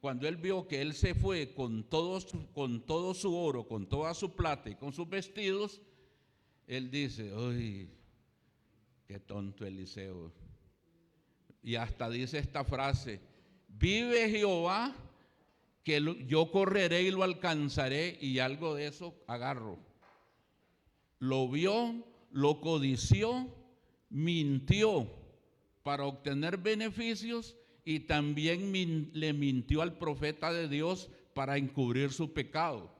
cuando él vio que él se fue con todo su oro, con toda su plata y con sus vestidos, él dice: ¡ay, qué tonto Eliseo! Y hasta dice esta frase: vive Jehová, que yo correré y lo alcanzaré, y algo de eso agarro. Lo vio, lo codició, mintió para obtener beneficios, y también le mintió al profeta de Dios para encubrir su pecado.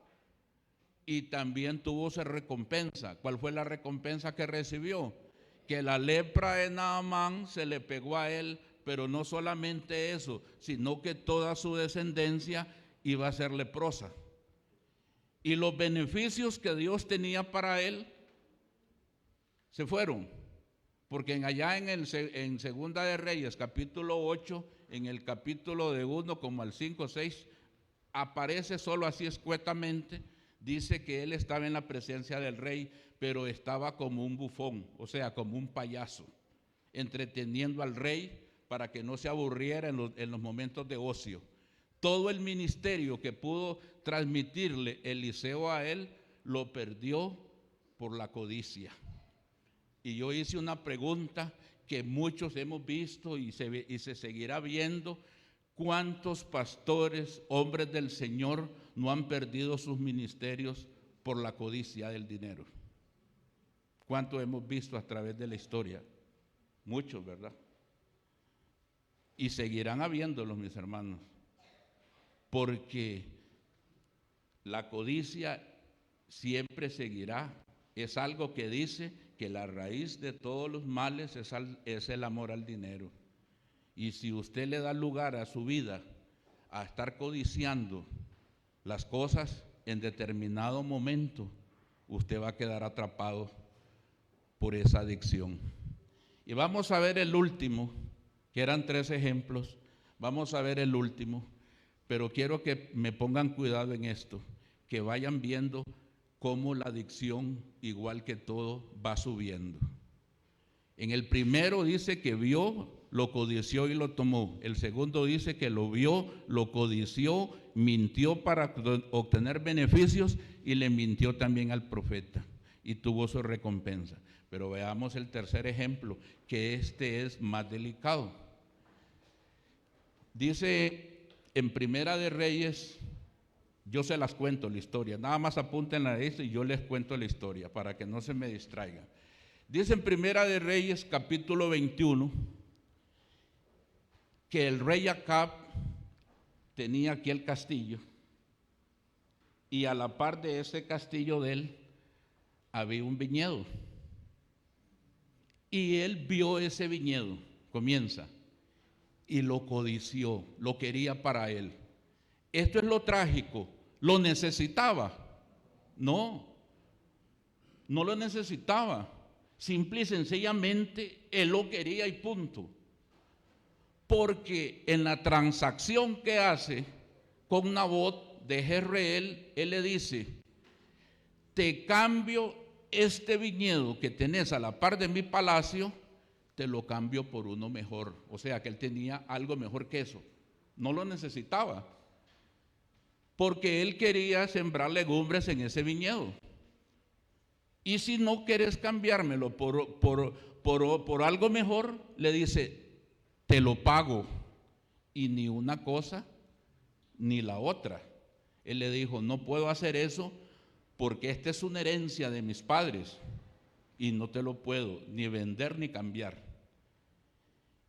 Y también tuvo su recompensa. ¿Cuál fue la recompensa que recibió? Que la lepra de Naamán se le pegó a él, pero no solamente eso, sino que toda su descendencia iba a ser leprosa. Y los beneficios que Dios tenía para él se fueron, porque allá en Segunda de Reyes, capítulo 8, en el capítulo de 1 como al 5, 6, aparece solo así escuetamente, dice que él estaba en la presencia del rey, pero estaba como un bufón, o sea, como un payaso, entreteniendo al rey para que no se aburriera en los momentos de ocio. Todo el ministerio que pudo transmitirle Eliseo a él, lo perdió por la codicia. Y yo hice una pregunta que muchos hemos visto y se seguirá viendo: ¿cuántos pastores, hombres del Señor, no han perdido sus ministerios por la codicia del dinero? ¿Cuántos hemos visto a través de la historia? Muchos, ¿verdad? Y seguirán habiéndolos, mis hermanos, porque la codicia siempre seguirá. Es algo que dice que la raíz de todos los males es el amor al dinero. Y si usted le da lugar a su vida a estar codiciando las cosas, en determinado momento usted va a quedar atrapado por esa adicción. Y vamos a ver el último, que eran 3 ejemplos. Vamos a ver el último, pero quiero que me pongan cuidado en esto, que vayan viendo cómo la adicción, igual que todo, va subiendo. En el primero dice que vio, lo codició y lo tomó. El segundo dice que lo vio, lo codició, mintió para obtener beneficios, y le mintió también al profeta y tuvo su recompensa. Pero veamos el tercer ejemplo, que este es más delicado. Dice en Primera de Reyes, yo se las cuento la historia, nada más apúntenla a esto y yo les cuento la historia para que no se me distraigan. Dice en Primera de Reyes, capítulo 21, que el rey Acab tenía aquí el castillo, y a la par de ese castillo de él había un viñedo. Y él vio ese viñedo, comienza, y lo codició, lo quería para él. Esto es lo trágico. ¿Lo necesitaba? No, no lo necesitaba. Simple y sencillamente él lo quería y punto. Porque en la transacción que hace con Nabot de Jezreel, él le dice: te cambio este viñedo que tenés a la par de mi palacio, te lo cambio por uno mejor. O sea que él tenía algo mejor que eso. No lo necesitaba, porque él quería sembrar legumbres en ese viñedo. Y si no querés cambiármelo por algo mejor, le dice: te lo pago. Y ni una cosa ni la otra. Él le dijo: no puedo hacer eso porque esta es una herencia de mis padres y no te lo puedo ni vender ni cambiar.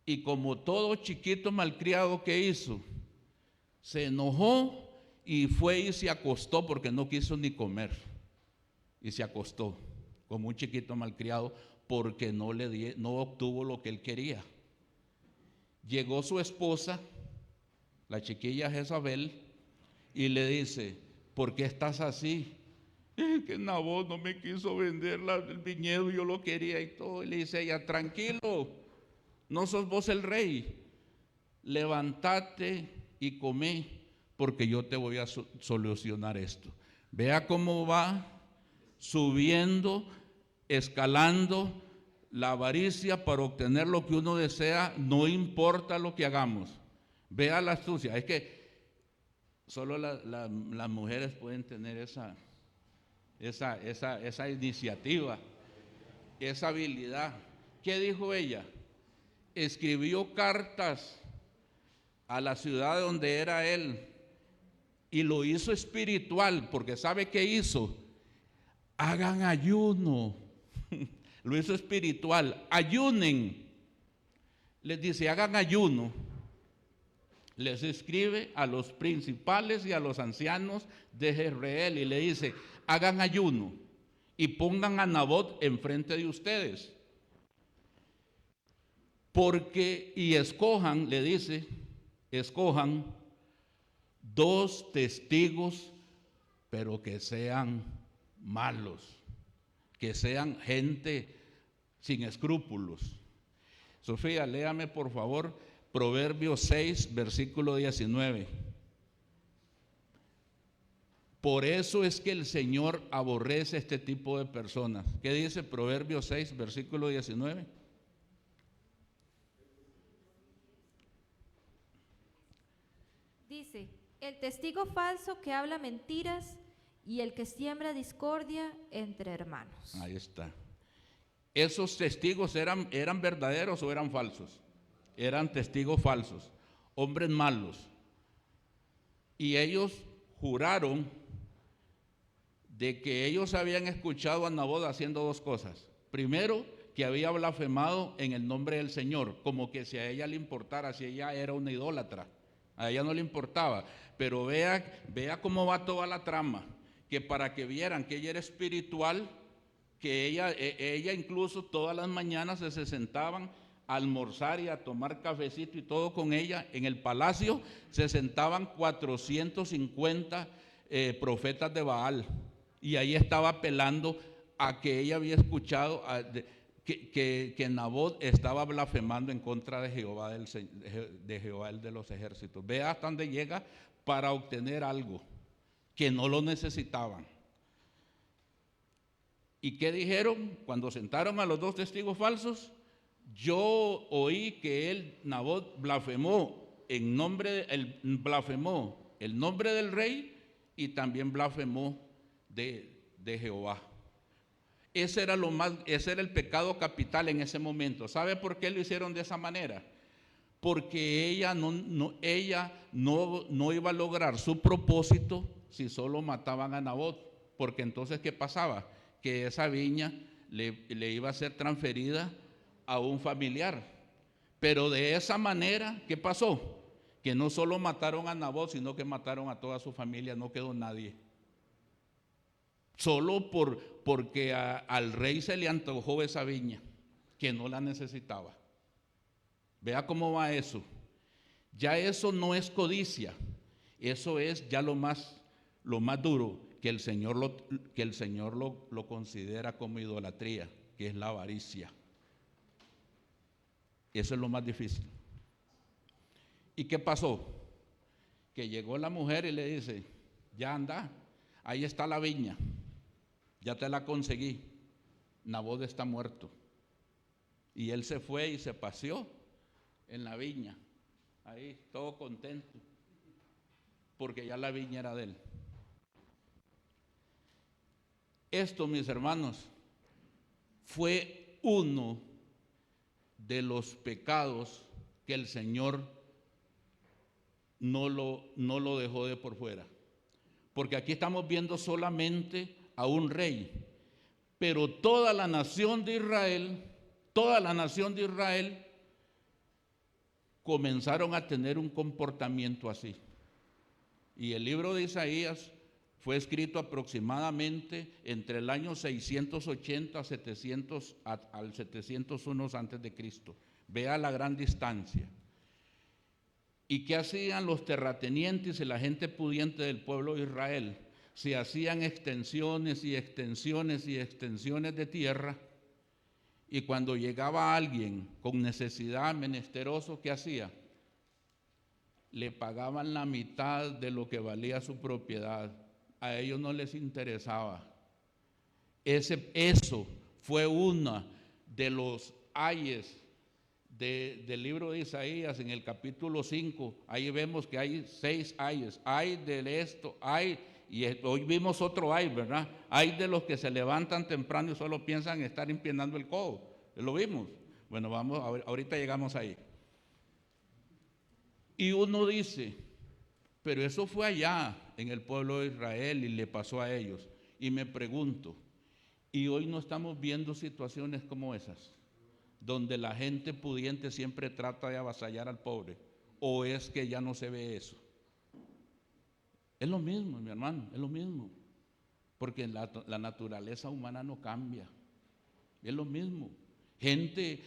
Y como todo chiquito malcriado que hizo, se enojó y fue y se acostó, porque no quiso ni comer, y se acostó como un chiquito malcriado, porque no obtuvo lo que él quería. Llegó su esposa, la chiquilla Jezabel, y le dice: ¿por qué estás así? Es que Nabot no me quiso vender el viñedo, yo lo quería y todo. Y le dice ella: tranquilo, no sos vos el rey, levántate y comé, porque yo te voy a solucionar esto. Vea cómo va subiendo, escalando la avaricia para obtener lo que uno desea, no importa lo que hagamos. Vea la astucia. Es que solo las mujeres pueden tener esa iniciativa, esa habilidad. ¿Qué dijo ella? Escribió cartas a la ciudad donde era él y lo hizo espiritual, porque ¿sabe qué hizo? Hagan ayuno. Lo hizo espiritual. Ayunen. Les dice, hagan ayuno. Les escribe a los principales y a los ancianos de Jezreel y le dice, hagan ayuno y pongan a Nabot enfrente de ustedes. Porque, y escojan, le dice, escojan 2 testigos, pero que sean malos, que sean gente sin escrúpulos. Sofía, léame por favor Proverbios 6, versículo 19. Por eso es que el Señor aborrece este tipo de personas. ¿Qué dice Proverbios 6, versículo 19? Dice, el testigo falso que habla mentiras y el que siembra discordia entre hermanos. Ahí está. ¿Esos testigos eran verdaderos o eran falsos? Eran testigos falsos, hombres malos. Y ellos juraron de que ellos habían escuchado a Nabot haciendo 2 cosas. Primero, que había blasfemado en el nombre del Señor, como que si a ella le importara, si ella era una idólatra. A ella no le importaba. Pero vea cómo va toda la trama, que para que vieran que ella era espiritual, que ella incluso todas las mañanas se sentaban a almorzar y a tomar cafecito y todo con ella. En el palacio se sentaban 450 profetas de Baal, y ahí estaba apelando a que ella había escuchado que Nabot estaba blasfemando en contra de Jehová, de Jehová el de los ejércitos. Vea hasta dónde llega para obtener algo que no lo necesitaban. ¿Y qué dijeron cuando sentaron a los 2 testigos falsos? Yo oí que Nabot blasfemó blasfemó el nombre del rey y también blasfemó de Jehová. Ese era el pecado capital en ese momento. ¿Sabe por qué lo hicieron de esa manera? Porque ella no iba a lograr su propósito si solo mataban a Nabot. Porque entonces, ¿qué pasaba? Que esa viña le iba a ser transferida a un familiar. Pero de esa manera, ¿qué pasó? Que no solo mataron a Nabot, sino que mataron a toda su familia, no quedó nadie. Solo porque al rey se le antojó esa viña, que no la necesitaba. Vea cómo va eso. Ya eso no es codicia, eso es ya lo más duro, que el Señor lo considera como idolatría, que es la avaricia. Eso es lo más difícil. ¿Y qué pasó? Que llegó la mujer y le dice, ya anda, ahí está la viña, ya te la conseguí, Nabot está muerto. Y él se fue y se paseó en la viña, ahí todo contento, porque ya la viña era de él. Esto, mis hermanos, fue uno de los pecados que el Señor no lo dejó de por fuera. Porque aquí estamos viendo solamente a un rey, pero toda la nación de Israel comenzaron a tener un comportamiento así. Y el libro de Isaías fue escrito aproximadamente entre el año 680 al 701 antes de Cristo. Vea la gran distancia. ¿Y qué hacían los terratenientes y la gente pudiente del pueblo de Israel? Se hacían extensiones y extensiones y extensiones de tierra, y cuando llegaba alguien con necesidad, menesteroso, ¿qué hacía? Le pagaban la mitad de lo que valía su propiedad. A ellos no les interesaba. Eso fue uno de los ayes del libro de Isaías, en el capítulo 5, ahí vemos que hay 6 ayes. Hay de esto, hay, y hoy vimos otro ay, ¿verdad? Hay de los que se levantan temprano y solo piensan estar empeñando el codo. Lo vimos. Bueno, vamos, ahorita llegamos ahí. Y uno dice, pero eso fue allá en el pueblo de Israel y le pasó a ellos. Y me pregunto, ¿y hoy no estamos viendo situaciones como esas? Donde la gente pudiente siempre trata de avasallar al pobre, ¿o es que ya no se ve eso? Es lo mismo, mi hermano, es lo mismo, porque la naturaleza humana no cambia, es lo mismo. Gente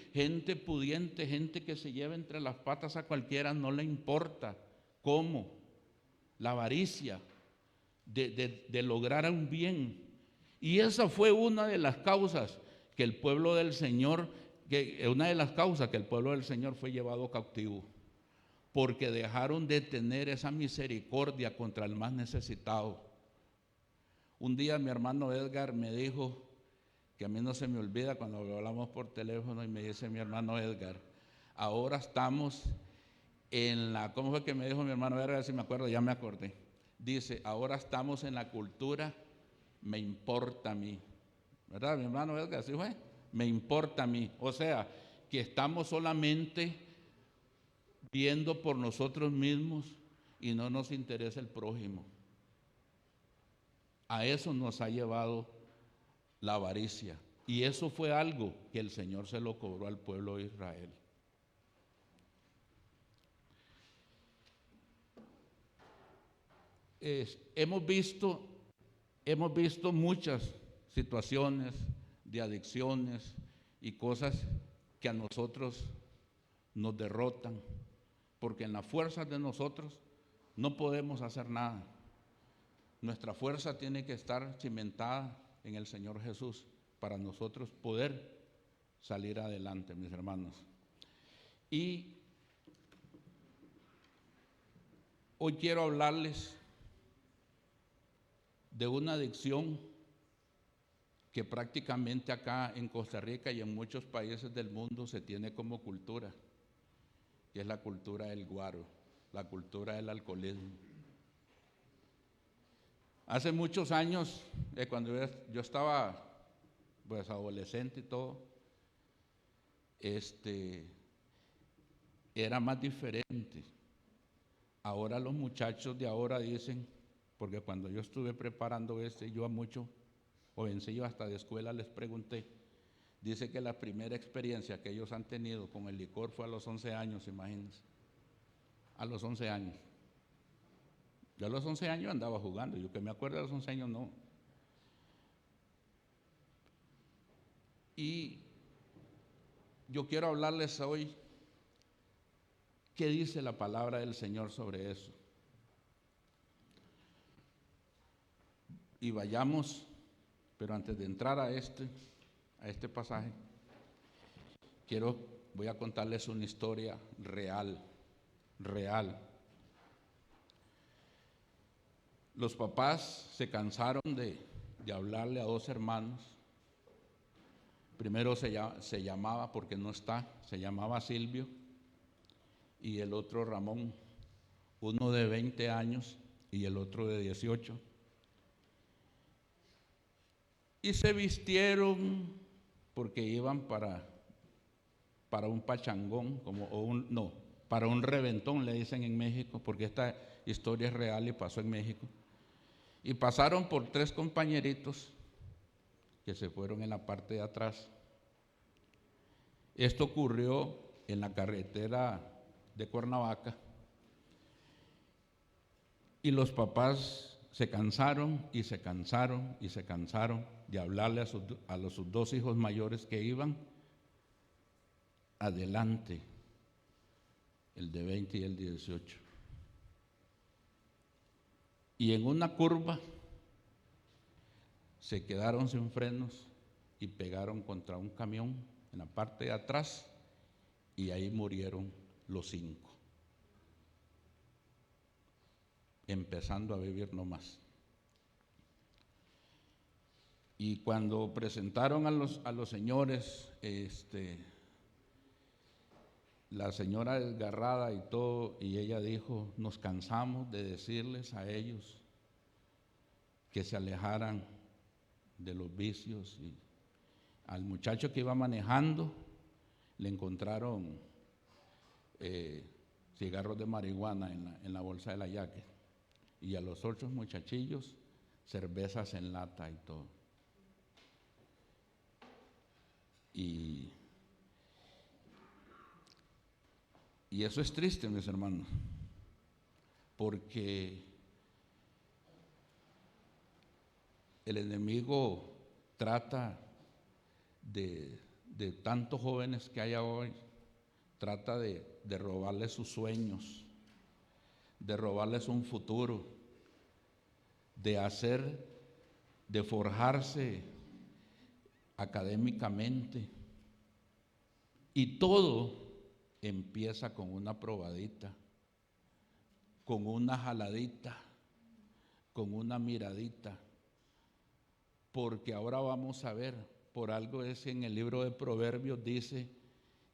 pudiente, gente que se lleva entre las patas a cualquiera, no le importa cómo, la avaricia de lograr un bien. Y esa fue una de las causas que el pueblo del Señor fue llevado cautivo, porque dejaron de tener esa misericordia contra el más necesitado. Un día mi hermano Edgar me dijo, que a mí no se me olvida cuando hablamos por teléfono, y me dice mi hermano Edgar, ahora estamos en la, ¿cómo fue que me dijo mi hermano Edgar? Si me acuerdo, ya me acordé. Dice, ahora estamos en la cultura, me importa a mí. ¿Verdad, mi hermano Edgar? ¿Así fue? Me importa a mí. O sea, que estamos solamente viendo por nosotros mismos y no nos interesa el prójimo. A eso nos ha llevado la avaricia. Y eso fue algo que el Señor se lo cobró al pueblo de Israel. Hemos visto muchas situaciones de adicciones y cosas que a nosotros nos derrotan, porque en las fuerzas de nosotros no podemos hacer nada. Nuestra fuerza tiene que estar cimentada en el Señor Jesús para nosotros poder salir adelante, mis hermanos. Y hoy quiero hablarles de una adicción que prácticamente acá en Costa Rica y en muchos países del mundo se tiene como cultura, que es la cultura del guaro, la cultura del alcoholismo. Hace muchos años, cuando yo estaba pues adolescente y todo, era más diferente. Ahora los muchachos de ahora dicen, porque cuando yo estuve preparando yo a muchos jovencillos hasta de escuela les pregunté, dice que la primera experiencia que ellos han tenido con el licor fue a los 11 años, imagínense, a los 11 años. Yo a los 11 años andaba jugando, yo que me acuerdo de los 11 años no. Y yo quiero hablarles hoy qué dice la palabra del Señor sobre eso. Y vayamos, pero antes de entrar a este pasaje, voy a contarles una historia real. Los papás se cansaron de hablarle a dos hermanos. Primero se llamaba, porque no está, se llamaba Silvio y el otro Ramón, uno de 20 años y el otro de 18. Y se vistieron porque iban para un pachangón, para un reventón, le dicen en México, porque esta historia es real y pasó en México. Y pasaron por 3 compañeritos que se fueron en la parte de atrás. Esto ocurrió en la carretera de Cuernavaca. Y los papás se cansaron de hablarle a sus 2 hijos mayores que iban adelante, el de 20 y el de 18. Y en una curva se quedaron sin frenos y pegaron contra un camión en la parte de atrás y ahí murieron los 5, empezando a vivir nomás. Y cuando presentaron a los señores, la señora desgarrada y todo, y ella dijo, nos cansamos de decirles a ellos que se alejaran de los vicios. Y al muchacho que iba manejando le encontraron cigarros de marihuana en la bolsa de la jacket, y a los otros muchachillos cervezas en lata y todo. Y eso es triste, mis hermanos, porque el enemigo trata de tantos jóvenes que hay hoy, trata de robarles sus sueños, de robarles un futuro, de forjarse académicamente. Y todo empieza con una probadita, con una jaladita, con una miradita. Porque ahora vamos a ver, por algo es en el libro de Proverbios dice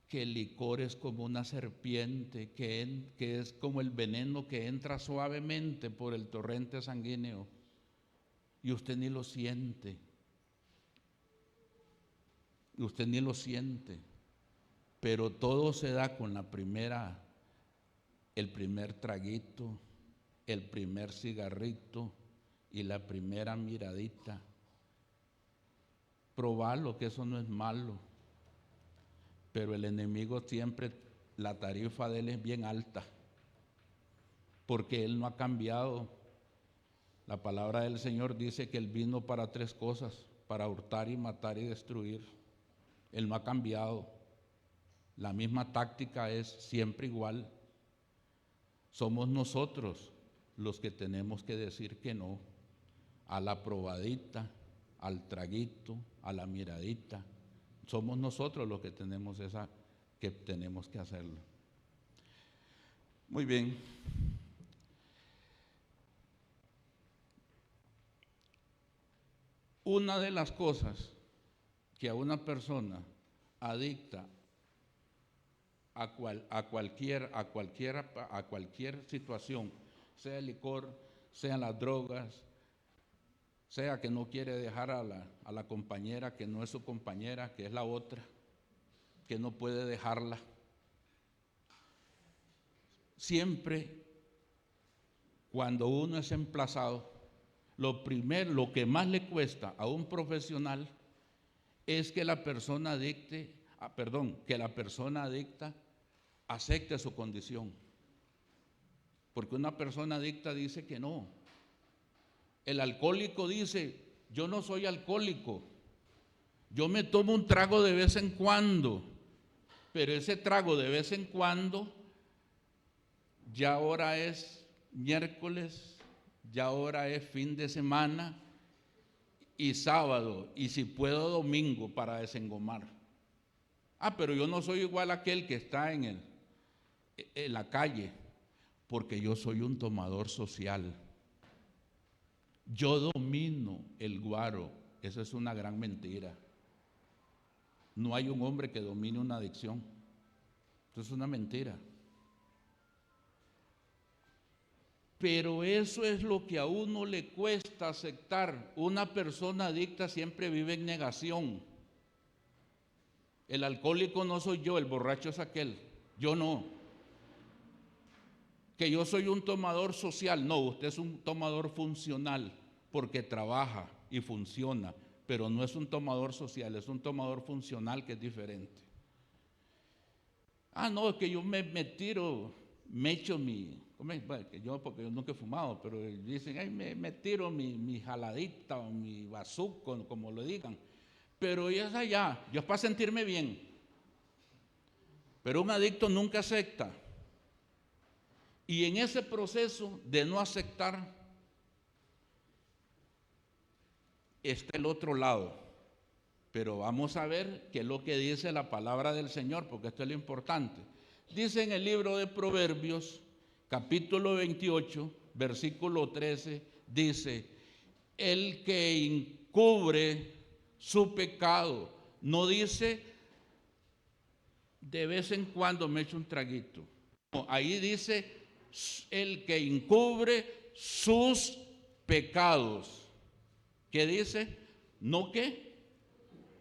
que el licor es como una serpiente, que es como el veneno que entra suavemente por el torrente sanguíneo y usted ni lo siente. Y usted ni lo siente, pero todo se da con el primer traguito, el primer cigarrito y la primera miradita. Probarlo, que eso no es malo, pero el enemigo siempre, la tarifa de él es bien alta, porque él no ha cambiado. La palabra del Señor dice que él vino para 3 cosas, para hurtar y matar y destruir. Él no ha cambiado. La misma táctica es siempre igual. Somos nosotros los que tenemos que decir que no a la probadita, al traguito, a la miradita. Somos nosotros los que tenemos que hacerlo. Muy bien. Una de las cosas que a una persona adicta a cualquier situación, sea el licor, sean las drogas, sea que no quiere dejar a la compañera que no es su compañera, que es la otra, que no puede dejarla. Siempre cuando uno es emplazado, lo que más le cuesta a un profesional es que la persona adicta acepte su condición. Porque una persona adicta dice que no. El alcohólico dice, yo no soy alcohólico, yo me tomo un trago de vez en cuando, pero ese trago de vez en cuando ya ahora es miércoles, ya ahora es fin de semana y sábado, y si puedo domingo para desengomar. Pero yo no soy igual a aquel que está en la calle, porque yo soy un tomador social. Yo domino el guaro. Esa es una gran mentira. No hay un hombre que domine una adicción. Eso es una mentira. Pero eso es lo que a uno le cuesta aceptar. Una persona adicta siempre vive en negación. El alcohólico no soy yo, el borracho es aquel. Yo no. Que yo soy un tomador social. No, usted es un tomador funcional porque trabaja y funciona, pero no es un tomador social, es un tomador funcional que es diferente. No, es que yo me tiro, me echo porque yo nunca he fumado, pero dicen, me tiro mi jaladita o mi bazuco, como lo digan. Pero es allá, yo es para sentirme bien. Pero un adicto nunca acepta. Y en ese proceso de no aceptar está el otro lado. Pero vamos a ver qué es lo que dice la palabra del Señor, porque esto es lo importante. Dice en el libro de Proverbios, capítulo 28, versículo 13, dice, el que encubre su pecado, no dice de vez en cuando me echo un traguito. No, ahí dice el que encubre sus pecados. ¿Qué dice? ¿No qué?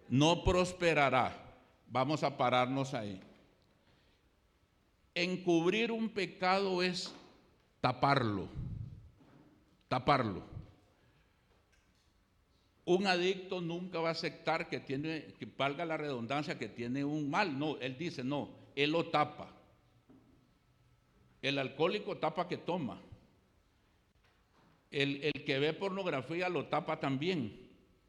No prosperará. Vamos a pararnos ahí. Encubrir un pecado es taparlo. Taparlo. Un adicto nunca va a aceptar que valga la redundancia, que tiene un mal. No, él dice, no, él lo tapa. El alcohólico tapa que toma. El que ve pornografía lo tapa también.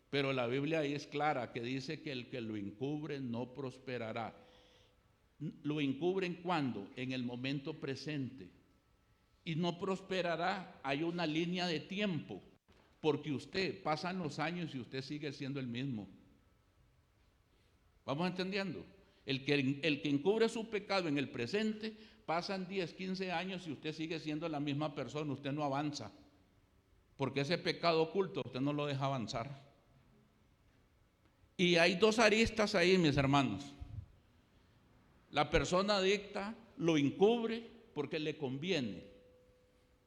Pero la Biblia ahí es clara, que dice que el que lo encubre no prosperará. ¿Lo encubren cuándo? En el momento presente. Y no prosperará, hay una línea de tiempo. Porque usted, pasan los años y usted sigue siendo el mismo. ¿Vamos entendiendo? El que encubre su pecado en el presente, pasan 10, 15 años y usted sigue siendo la misma persona, usted no avanza. Porque ese pecado oculto usted no lo deja avanzar. Y hay dos aristas ahí, mis hermanos. La persona adicta lo encubre porque le conviene.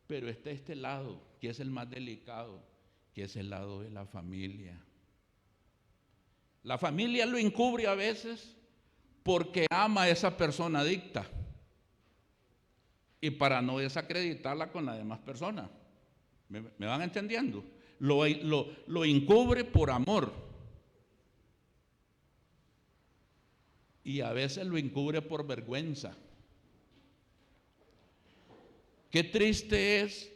Pero está este lado, que es el más delicado, que es el lado de la familia. La familia lo encubre a veces porque ama a esa persona adicta y para no desacreditarla con las demás personas. ¿Me van entendiendo? Lo encubre por amor y a veces lo encubre por vergüenza. Qué triste es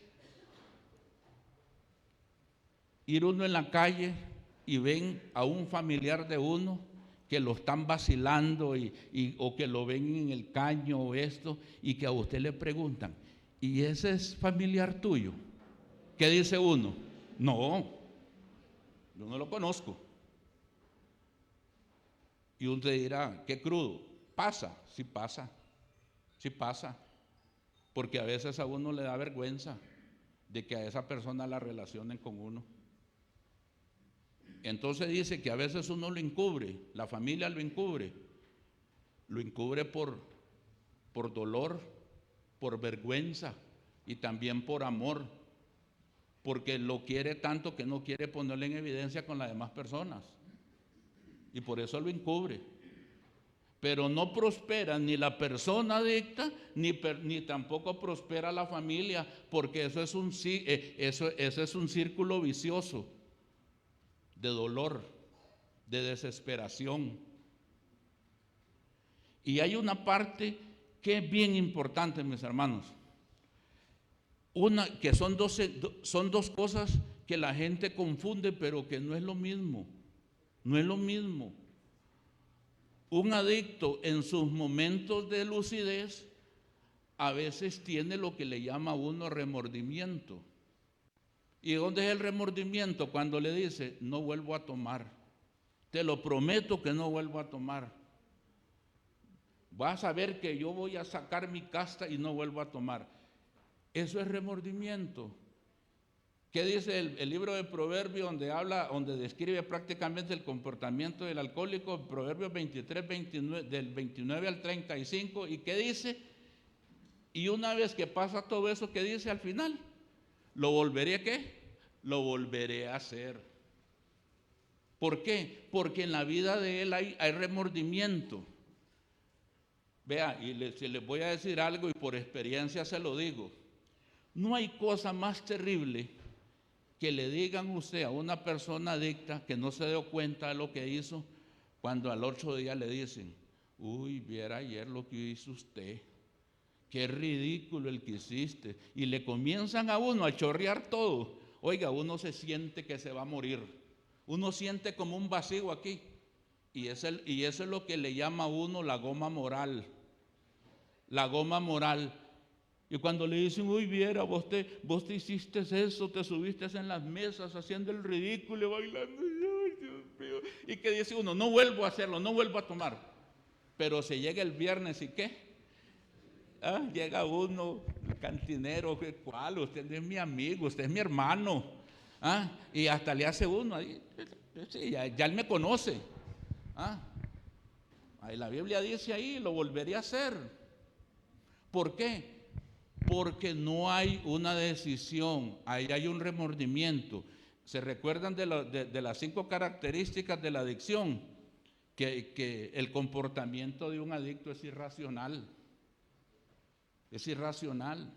ir uno en la calle y ven a un familiar de uno que lo están vacilando o que lo ven en el caño o esto, y que a usted le preguntan, ¿y ese es familiar tuyo? ¿Qué dice uno? No, yo no lo conozco. Y usted dirá, qué crudo. Pasa, sí pasa, sí pasa. Porque a veces a uno le da vergüenza de que a esa persona la relacionen con uno. Entonces dice que a veces uno lo encubre, la familia lo encubre por dolor, por vergüenza y también por amor, porque lo quiere tanto que no quiere ponerlo en evidencia con las demás personas y por eso lo encubre. Pero no prospera ni la persona adicta ni tampoco prospera la familia, porque eso es un círculo vicioso de dolor, de desesperación. Y hay una parte que es bien importante, mis hermanos. Una que son dos cosas que la gente confunde, pero que no es lo mismo. No es lo mismo. Un adicto en sus momentos de lucidez a veces tiene lo que le llama a uno remordimiento. ¿Y dónde es el remordimiento? Cuando le dice, no vuelvo a tomar. Te lo prometo que no vuelvo a tomar. Vas a ver que yo voy a sacar mi casta y no vuelvo a tomar. Eso es remordimiento. ¿Qué dice el libro de Proverbios donde describe prácticamente el comportamiento del alcohólico? Proverbios 23, 29, del 29 al 35. ¿Y qué dice? Y una vez que pasa todo eso, ¿qué dice al final? ¿Lo volveré a qué? Lo volveré a hacer. ¿Por qué? Porque en la vida de él hay remordimiento. Vea, si les voy a decir algo y por experiencia se lo digo. No hay cosa más terrible que le digan usted a una persona adicta que no se dio cuenta de lo que hizo, cuando al otro día le dicen, uy, viera ayer lo que hizo usted. Qué ridículo el que hiciste. Y le comienzan a uno a chorrear todo. Oiga, uno se siente que se va a morir. Uno siente como un vacío aquí. Y eso es lo que le llama a uno la goma moral. La goma moral. Y cuando le dicen, uy, viera, vos te hiciste eso, te subiste en las mesas haciendo el ridículo, bailando. Ay, Dios mío. Y que dice uno, no vuelvo a hacerlo, no vuelvo a tomar. Pero se llega el viernes y ¿qué? Llega uno, el cantinero, ¿cuál? Usted es mi amigo, usted es mi hermano. Y hasta le hace uno, sí, ya él me conoce. Ahí la Biblia dice ahí, lo volvería a hacer. ¿Por qué? Porque no hay una decisión, ahí hay un remordimiento. ¿Se recuerdan de las 5 características de la adicción? Que el comportamiento de un adicto es irracional. Es irracional.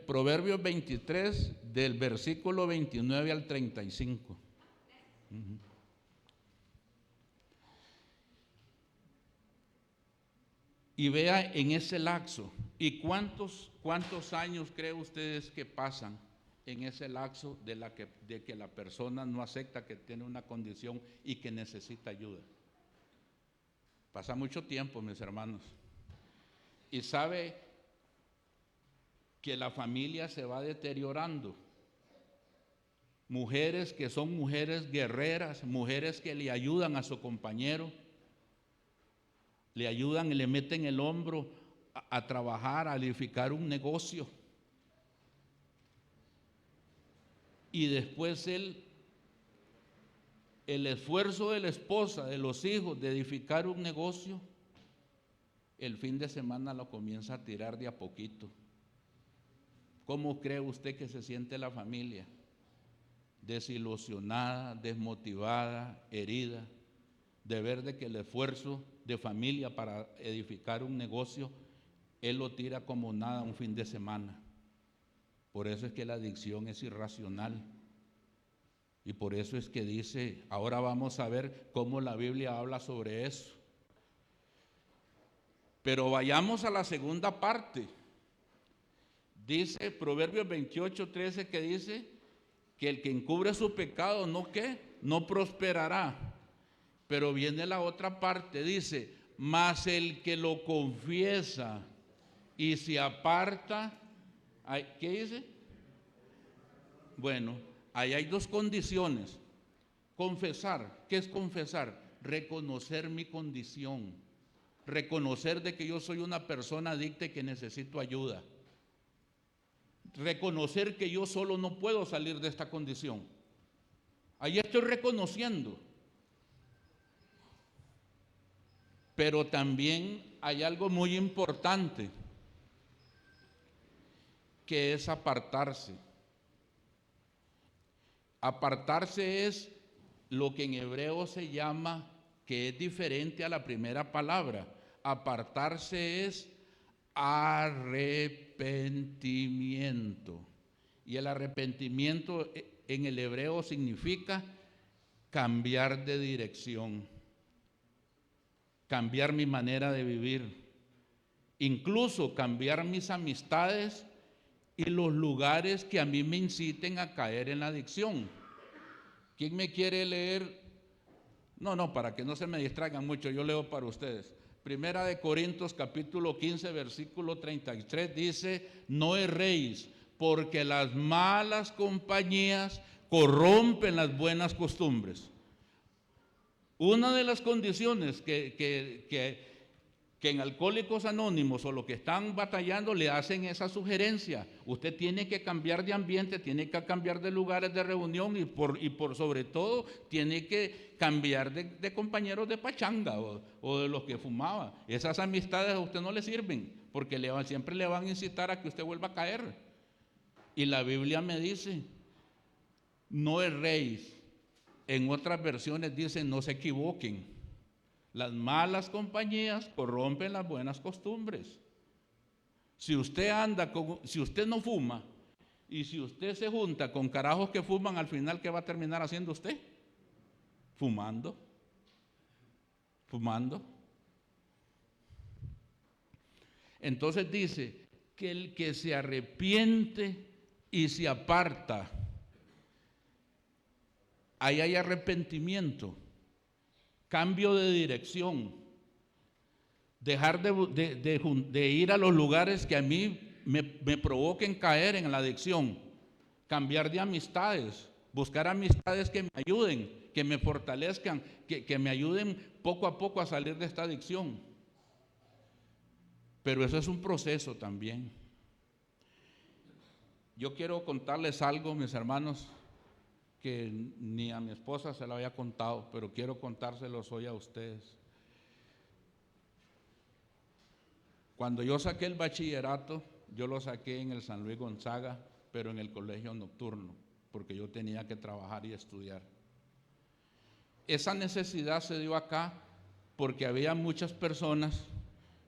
Proverbios 23, del versículo 29 al 35. Y vea en ese lapso, ¿y cuántos años cree ustedes que pasan en ese lapso de que la persona no acepta que tiene una condición y que necesita ayuda? Pasa mucho tiempo, mis hermanos. Y sabe que la familia se va deteriorando. Mujeres que son mujeres guerreras, mujeres que le ayudan a su compañero, le ayudan y le meten el hombro a trabajar, a edificar un negocio. Y después el esfuerzo de la esposa, de los hijos, de edificar un negocio, el fin de semana lo comienza a tirar de a poquito. ¿Cómo cree usted que se siente la familia? Desilusionada, desmotivada, herida, de ver de que el esfuerzo de familia para edificar un negocio, él lo tira como nada un fin de semana. Por eso es que la adicción es irracional. Y por eso es que dice, ahora vamos a ver cómo la Biblia habla sobre eso. Pero vayamos a la segunda parte. Dice Proverbios 28:13, que dice que el que encubre su pecado no prosperará. Pero viene la otra parte, dice, mas el que lo confiesa y se aparta, ¿qué dice? Bueno, ahí hay 2 condiciones. Confesar, ¿qué es confesar? Reconocer mi condición, reconocer de que yo soy una persona adicta y que necesito ayuda. Reconocer que yo solo no puedo salir de esta condición. Ahí estoy reconociendo. Pero también hay algo muy importante, que es apartarse. Apartarse es lo que en hebreo se llama, que es diferente a la primera palabra. Apartarse es arrepentimiento. Y el arrepentimiento en el hebreo significa cambiar de dirección, cambiar mi manera de vivir, incluso cambiar mis amistades y los lugares que a mí me inciten a caer en la adicción. ¿Quién me quiere leer? No, para que no se me distraigan mucho, yo leo para ustedes. Primera de Corintios capítulo 15, versículo 33 dice, no erréis, porque las malas compañías corrompen las buenas costumbres. Una de las condiciones que en Alcohólicos Anónimos o los que están batallando le hacen esa sugerencia: usted tiene que cambiar de ambiente, tiene que cambiar de lugares de reunión y por sobre todo tiene que cambiar de compañeros de pachanga o de los que fumaba. Esas amistades a usted no le sirven porque siempre le van a incitar a que usted vuelva a caer. Y la Biblia me dice, no erréis. En otras versiones dicen, no se equivoquen. Las malas compañías corrompen las buenas costumbres. Si usted si usted no fuma y si usted se junta con carajos que fuman, al final, ¿qué va a terminar haciendo usted? Fumando. Entonces dice que el que se arrepiente y se aparta, ahí hay arrepentimiento, cambio de dirección, dejar de ir a los lugares que a mí me provoquen caer en la adicción, cambiar de amistades, buscar amistades que me ayuden, que me fortalezcan, que me ayuden poco a poco a salir de esta adicción. Pero eso es un proceso también. Yo quiero contarles algo, mis hermanos. que ni a mi esposa se lo había contado, pero quiero contárselos hoy a ustedes. Cuando yo saqué el bachillerato, yo lo saqué en el San Luis Gonzaga, pero en el colegio nocturno, porque yo tenía que trabajar y estudiar. Esa necesidad se dio acá porque había muchas personas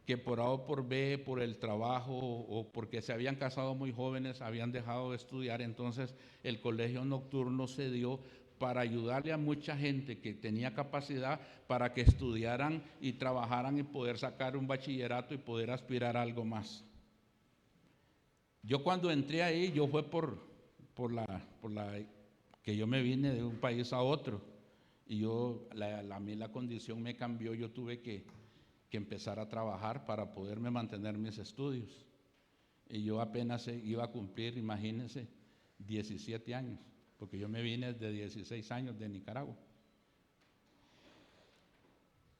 que por A o por B, por el trabajo o porque se habían casado muy jóvenes, habían dejado de estudiar. Entonces el colegio nocturno se dio para ayudarle a mucha gente que tenía capacidad para que estudiaran y trabajaran y poder sacar un bachillerato y poder aspirar a algo más. Yo cuando entré ahí, yo fue por la que yo me vine de un país a otro y a mí la condición me cambió, yo tuve que empezar a trabajar para poderme mantener mis estudios. Y yo apenas iba a cumplir, imagínense, 17 años, porque yo me vine de 16 años de Nicaragua.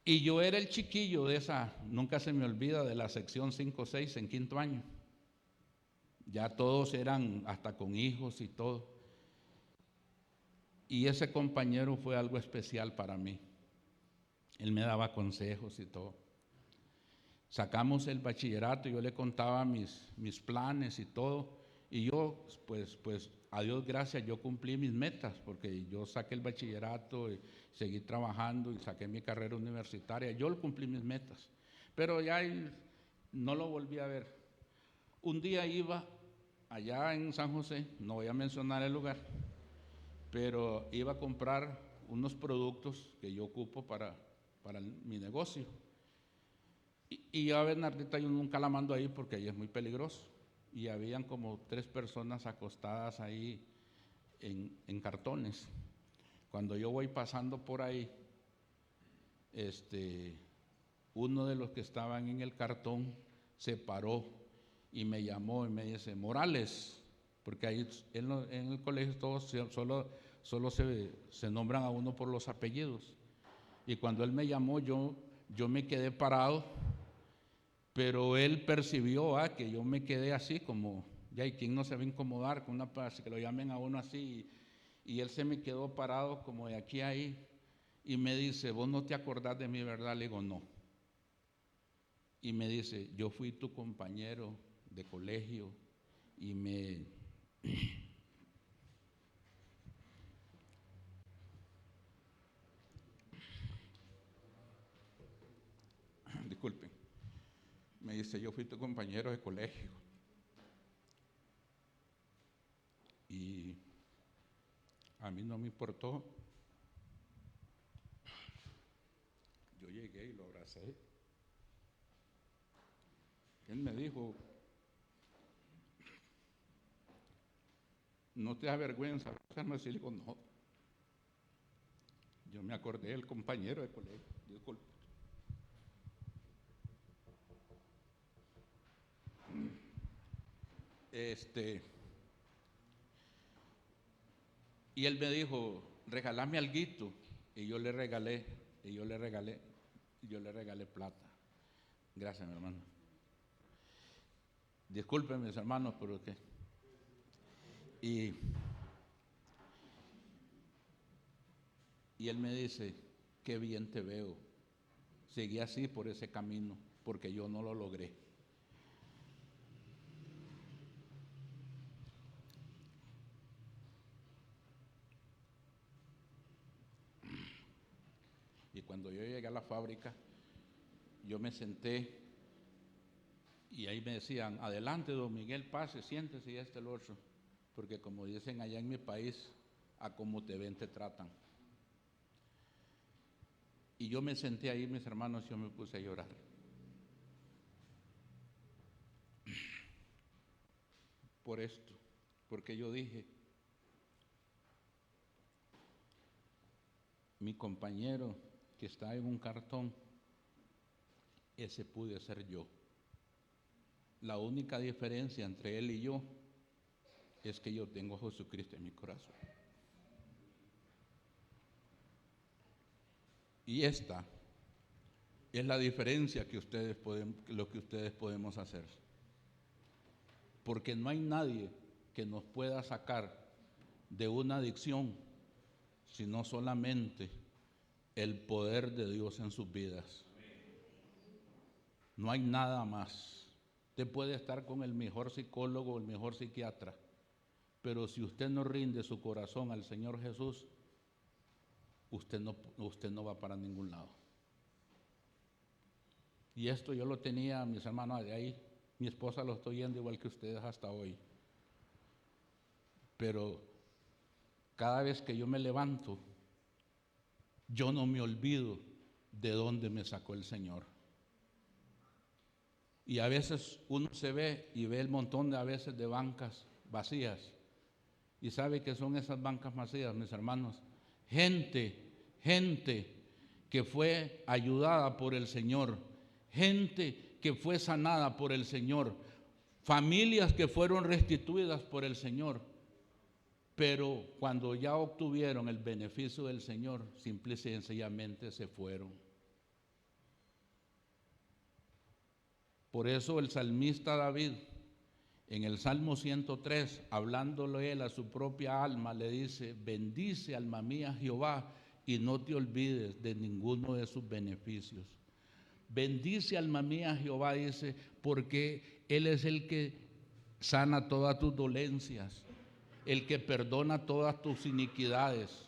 Y yo era el chiquillo de esa, nunca se me olvida, de la sección 5-6 en quinto año. Ya todos eran hasta con hijos y todo. Y ese compañero fue algo especial para mí. Él me daba consejos y todo. Sacamos el bachillerato, yo le contaba mis planes y todo. Y yo, pues a Dios gracias, yo cumplí mis metas, porque yo saqué el bachillerato, y seguí trabajando y saqué mi carrera universitaria. Yo cumplí mis metas, pero ya no lo volví a ver. Un día iba allá en San José, no voy a mencionar el lugar, pero iba a comprar unos productos que yo ocupo para mi negocio. Y yo a Bernardita yo nunca la mando ahí porque ahí es muy peligroso. Y habían como 3 personas acostadas ahí en cartones. Cuando yo voy pasando por ahí, uno de los que estaban en el cartón se paró y me llamó y me dice, Morales, porque ahí en el colegio todos solo se nombran a uno por los apellidos. Y cuando él me llamó, yo me quedé parado, pero él percibió que yo me quedé así como, ya, ¿y quién no se va a incomodar con que lo llamen a uno así? Y él se me quedó parado como de aquí a ahí y me dice, ¿vos no te acordás de mí, verdad? Le digo, no. Y me dice, yo fui tu compañero de colegio y disculpen, me dice, yo fui tu compañero de colegio y a mí no me importó. Yo llegué y lo abracé. Él me dijo, ¿no te da vergüenza abrazarme así? Le digo, no. Yo me acordé del compañero de colegio, disculpe. Y él me dijo, regálame alguito. Y yo le regalé plata. Gracias, mi hermano. Disculpen, mis hermanos, pero que. Y él me dice, qué bien te veo. Seguí así por ese camino, porque yo no lo logré. Y cuando yo llegué a la fábrica, yo me senté y ahí me decían, adelante, don Miguel, pase, siéntese y el otro. Porque como dicen allá en mi país, a como te ven te tratan. Y yo me senté ahí, mis hermanos, y yo me puse a llorar. Por esto, porque yo dije, mi compañero que está en un cartón, ese pude ser yo. La única diferencia entre él y yo es que yo tengo a Jesucristo en mi corazón. Y esta es la diferencia que lo que ustedes podemos hacer. Porque no hay nadie que nos pueda sacar de una adicción sino solamente el poder de Dios en sus vidas. No hay nada más. Usted puede estar con el mejor psicólogo, el mejor psiquiatra, pero si usted no rinde su corazón al Señor Jesús, usted no va para ningún lado. Y esto yo lo tenía, mis hermanos, de ahí. Mi esposa lo estoy oyendo igual que ustedes hasta hoy. Pero cada vez que yo me levanto, yo no me olvido de dónde me sacó el Señor. Y a veces uno se ve y ve el montón de a veces de bancas vacías. ¿Y sabe qué son esas bancas vacías, mis hermanos? Gente que fue ayudada por el Señor, gente que fue sanada por el Señor, familias que fueron restituidas por el Señor, pero cuando ya obtuvieron el beneficio del Señor, simple y sencillamente se fueron. Por eso el salmista David, en el Salmo 103, hablándole él a su propia alma, le dice: bendice, alma mía, Jehová, y no te olvides de ninguno de sus beneficios. Bendice, alma mía, Jehová, dice, porque Él es el que sana todas tus dolencias, el que perdona todas tus iniquidades.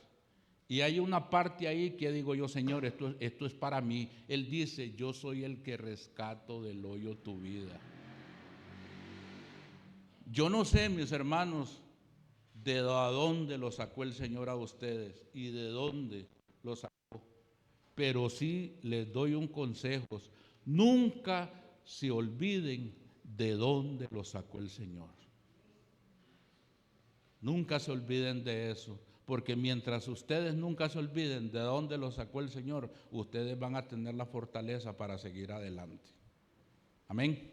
Y hay una parte ahí que digo yo: Señor, esto es para mí. Él dice: yo soy el que rescato del hoyo tu vida. Yo no sé, mis hermanos, de dónde lo sacó el Señor a ustedes y de dónde lo sacó, pero sí les doy un consejo: nunca se olviden de dónde lo sacó el Señor. Nunca se olviden de eso, porque mientras ustedes nunca se olviden de dónde lo sacó el Señor, ustedes van a tener la fortaleza para seguir adelante. Amén.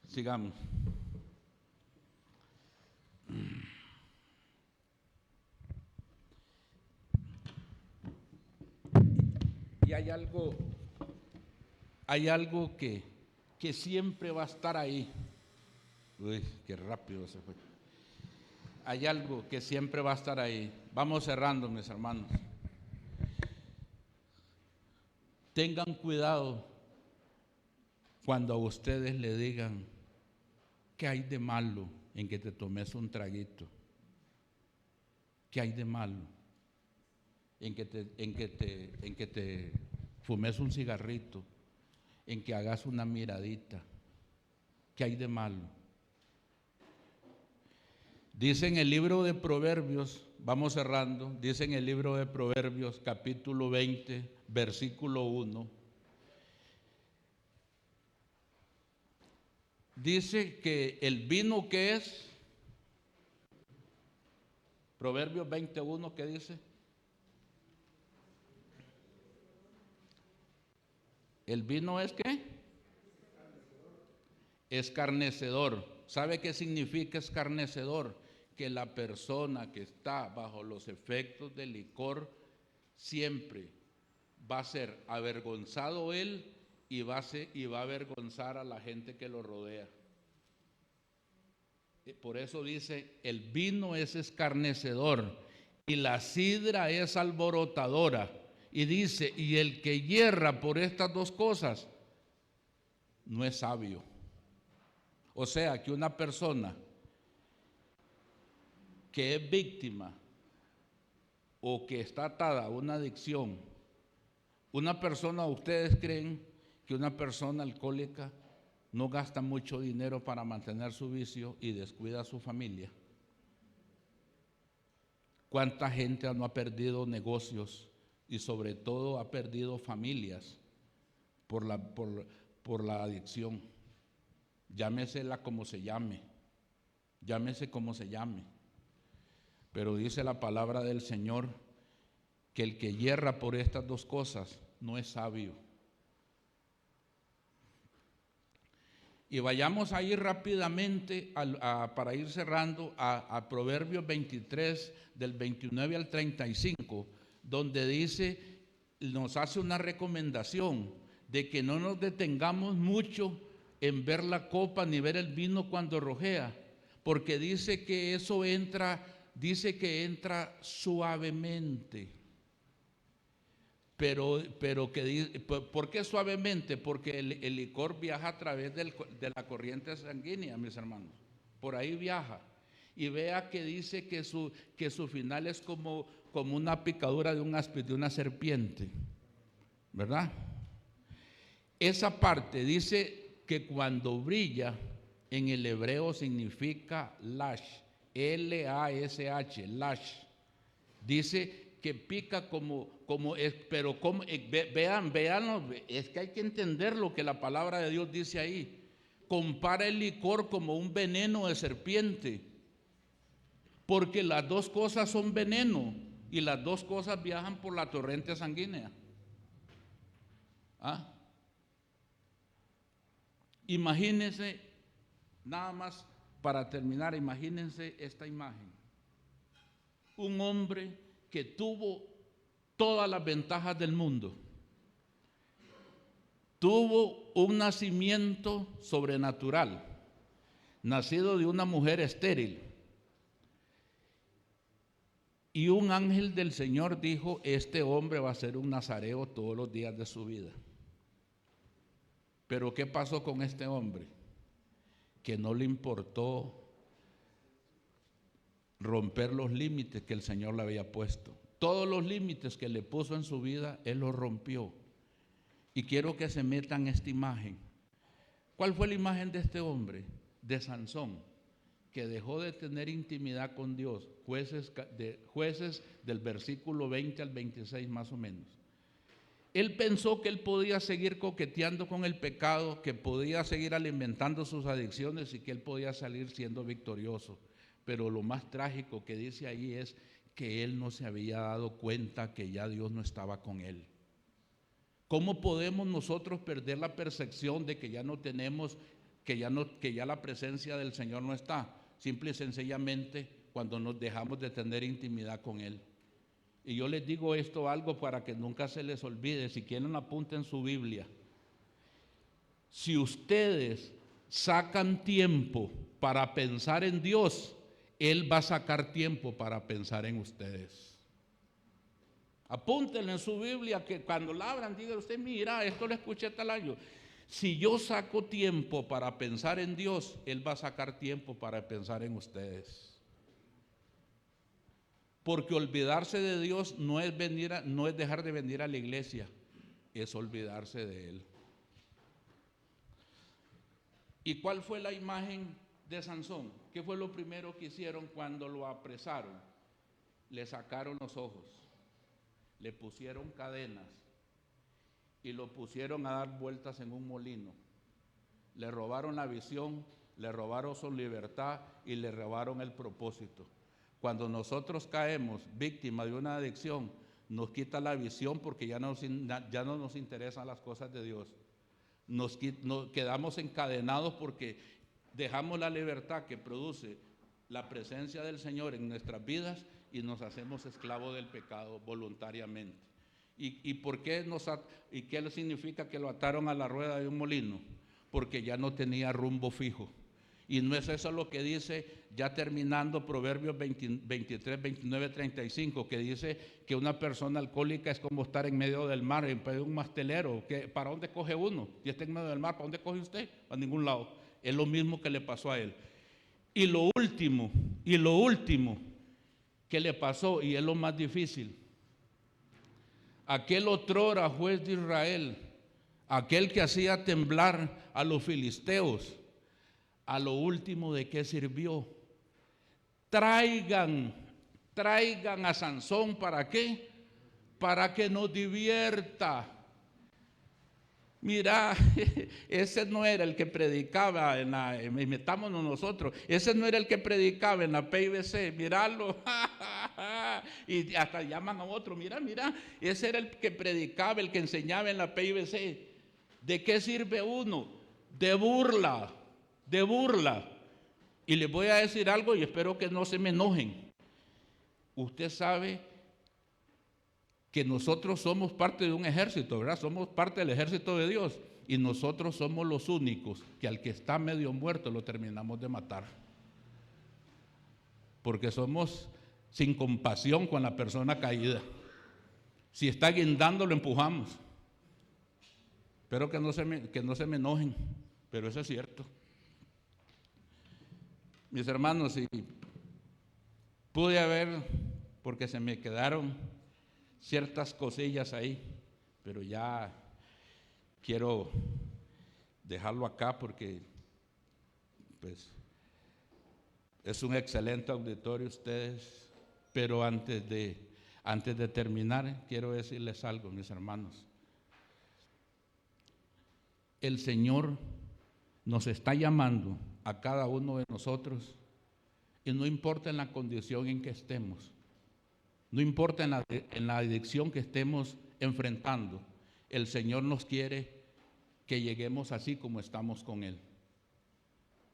Sigamos. Y hay algo que siempre va a estar ahí. Uy, qué rápido se fue. Hay algo que siempre va a estar ahí. Vamos cerrando, mis hermanos. Tengan cuidado cuando a ustedes le digan: ¿qué hay de malo en que te tomes un traguito? ¿Qué hay de malo en que te fumes un cigarrito? En que hagas una miradita. ¿Qué hay de malo? Dice en el libro de Proverbios, vamos cerrando, dice en el libro de Proverbios, capítulo 20, versículo 1, dice que el vino, que es, Proverbios 21, ¿qué dice? ¿El vino es qué? Escarnecedor. ¿Sabe qué significa escarnecedor? Que la persona que está bajo los efectos del licor siempre va a ser avergonzado él y va a avergonzar a la gente que lo rodea. Por eso dice: el vino es escarnecedor y la sidra es alborotadora. Y dice: y el que yerra por estas dos cosas no es sabio. O sea, que una persona que es víctima o que está atada a una adicción, ¿ustedes creen que una persona alcohólica no gasta mucho dinero para mantener su vicio y descuida a su familia? ¿Cuánta gente no ha perdido negocios y sobre todo ha perdido familias por la adicción? Llámesela como se llame, llámese como se llame. Pero dice la palabra del Señor que el que yerra por estas dos cosas no es sabio. Y vayamos ahí rápidamente para ir cerrando a Proverbios 23, del 29 al 35, donde dice, nos hace una recomendación de que no nos detengamos mucho en ver la copa ni ver el vino cuando rojea, porque dice que eso entra dice que entra suavemente. Pero ¿por qué suavemente? Porque el licor viaja a través de la corriente sanguínea, mis hermanos. Por ahí viaja. Y vea que dice que su final es como una picadura de una serpiente, ¿verdad? Esa parte dice que cuando brilla, en el hebreo significa lash, L-A-S-H, lash. Dice que pica vean, es que hay que entender lo que la palabra de Dios dice ahí. Compara el licor como un veneno de serpiente, porque las dos cosas son veneno y las dos cosas viajan por la torrente sanguínea. ¿Ah? Imagínense, nada más para terminar, imagínense esta imagen. Un hombre que tuvo todas las ventajas del mundo, tuvo un nacimiento sobrenatural, nacido de una mujer estéril, y un ángel del Señor dijo: este hombre va a ser un nazareo todos los días de su vida. Pero ¿qué pasó con este hombre? Que no le importó romper los límites que el Señor le había puesto. Todos los límites que le puso en su vida, él los rompió. Y quiero que se metan esta imagen. ¿Cuál fue la imagen de este hombre? De Sansón, que dejó de tener intimidad con Dios. Jueces del versículo 20 al 26 más o menos. Él pensó que él podía seguir coqueteando con el pecado, que podía seguir alimentando sus adicciones y que él podía salir siendo victorioso. Pero lo más trágico que dice ahí es que él no se había dado cuenta que ya Dios no estaba con él. ¿Cómo podemos nosotros perder la percepción de que ya no tenemos, que ya la presencia del Señor no está? Simple y sencillamente cuando nos dejamos de tener intimidad con Él. Y yo les digo esto algo para que nunca se les olvide, si quieren apunten su Biblia. Si ustedes sacan tiempo para pensar en Dios, Él va a sacar tiempo para pensar en ustedes. Apúntenle en su Biblia, que cuando la abran digan usted: mira, esto lo escuché tal año. Si yo saco tiempo para pensar en Dios, Él va a sacar tiempo para pensar en ustedes. Porque olvidarse de Dios no es dejar de venir a la iglesia, es olvidarse de Él. ¿Y cuál fue la imagen de Sansón? ¿Qué fue lo primero que hicieron cuando lo apresaron? Le sacaron los ojos, le pusieron cadenas y lo pusieron a dar vueltas en un molino. Le robaron la visión, le robaron su libertad y le robaron el propósito. Cuando nosotros caemos víctima de una adicción, nos quita la visión porque ya no nos interesan las cosas de Dios. Nos quedamos encadenados porque dejamos la libertad que produce la presencia del Señor en nuestras vidas y nos hacemos esclavos del pecado voluntariamente. ¿Y por qué y qué significa que lo ataron a la rueda de un molino? Porque ya no tenía rumbo fijo. Y no es eso lo que dice, ya terminando, Proverbios 23, 29, 35, que dice que una persona alcohólica es como estar en medio del mar, en medio de un mastelero. ¿Para dónde coge uno? Si está en medio del mar, ¿para dónde coge usted? A ningún lado. Es lo mismo que le pasó a él. Y lo último que le pasó, y es lo más difícil, aquel otrora juez de Israel, aquel que hacía temblar a los filisteos, a lo último, ¿de qué sirvió? Traigan a Sansón, ¿para qué? Para que nos divierta. Mira, ese no era el que predicaba metámonos nosotros, ese no era el que predicaba en la PIBC, miralo, y hasta llaman a otro, mira, ese era el que predicaba, el que enseñaba en la PIBC. ¿De qué sirve uno? De burla. Y les voy a decir algo y espero que no se me enojen. Usted sabe que nosotros somos parte de un ejército, ¿verdad? Somos parte del ejército de Dios y nosotros somos los únicos que al que está medio muerto lo terminamos de matar. Porque somos sin compasión con la persona caída. Si está guindando, lo empujamos. Espero que no se me enojen, pero eso es cierto. Mis hermanos, si pude haber, porque se me quedaron ciertas cosillas ahí, pero ya quiero dejarlo acá porque pues es un excelente auditorio ustedes, pero antes de terminar quiero decirles algo, mis hermanos. El Señor nos está llamando a cada uno de nosotros, y no importa en la condición en que estemos, no importa en la adicción que estemos enfrentando, el Señor nos quiere que lleguemos así como estamos con Él.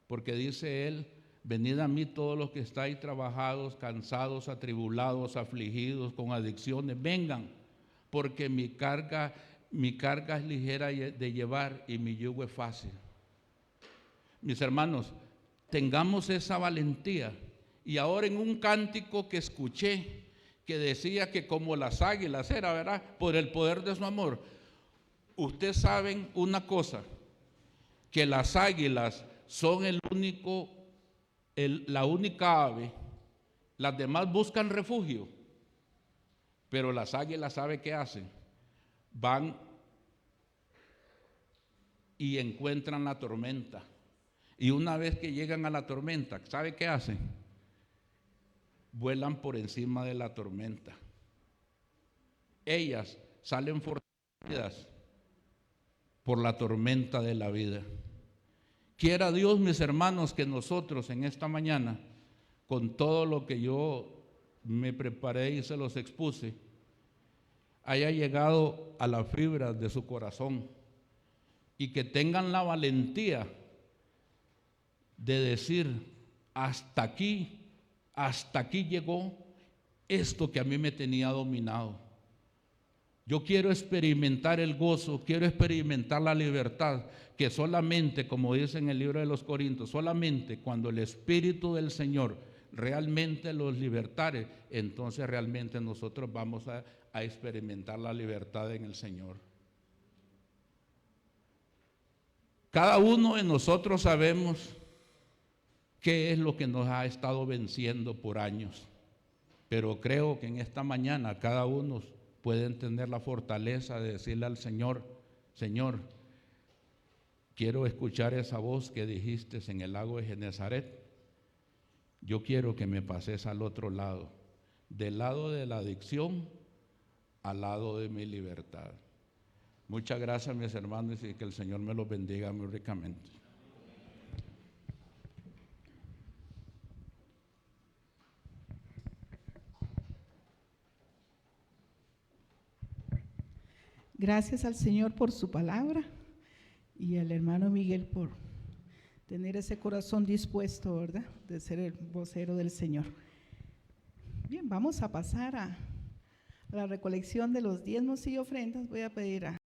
Porque dice Él: venid a mí todos los que estáis trabajados, cansados, atribulados, afligidos, con adicciones, vengan, porque mi carga es ligera de llevar y mi yugo es fácil. Mis hermanos, tengamos esa valentía. Y ahora en un cántico que escuché, que decía que como las águilas era, ¿verdad?, por el poder de su amor. Ustedes saben una cosa, que las águilas son la única ave, las demás buscan refugio, pero las águilas, ¿sabe qué hacen? Van y encuentran la tormenta, y una vez que llegan a la tormenta, ¿sabe qué hacen? Vuelan por encima de la tormenta. Ellas salen fortalecidas por la tormenta de la vida. Quiera Dios, mis hermanos, que nosotros en esta mañana, con todo lo que yo me preparé y se los expuse, haya llegado a la fibra de su corazón, y que tengan la valentía de decir: hasta aquí llegó esto que a mí me tenía dominado. Yo quiero experimentar el gozo, quiero experimentar la libertad, que solamente, como dice en el libro de los Corintios, solamente cuando el Espíritu del Señor realmente los libertare, entonces realmente nosotros vamos a experimentar la libertad en el Señor. Cada uno de nosotros sabemos qué es lo que nos ha estado venciendo por años, pero creo que en esta mañana cada uno pueden tener la fortaleza de decirle al Señor: Señor, quiero escuchar esa voz que dijiste en el lago de Genezaret. Yo quiero que me pases al otro lado, del lado de la adicción al lado de mi libertad. Muchas gracias, mis hermanos, y que el Señor me los bendiga muy ricamente. Gracias al Señor por su palabra y al hermano Miguel por tener ese corazón dispuesto, ¿verdad?, de ser el vocero del Señor. Bien, vamos a pasar a la recolección de los diezmos y ofrendas. Voy a pedir a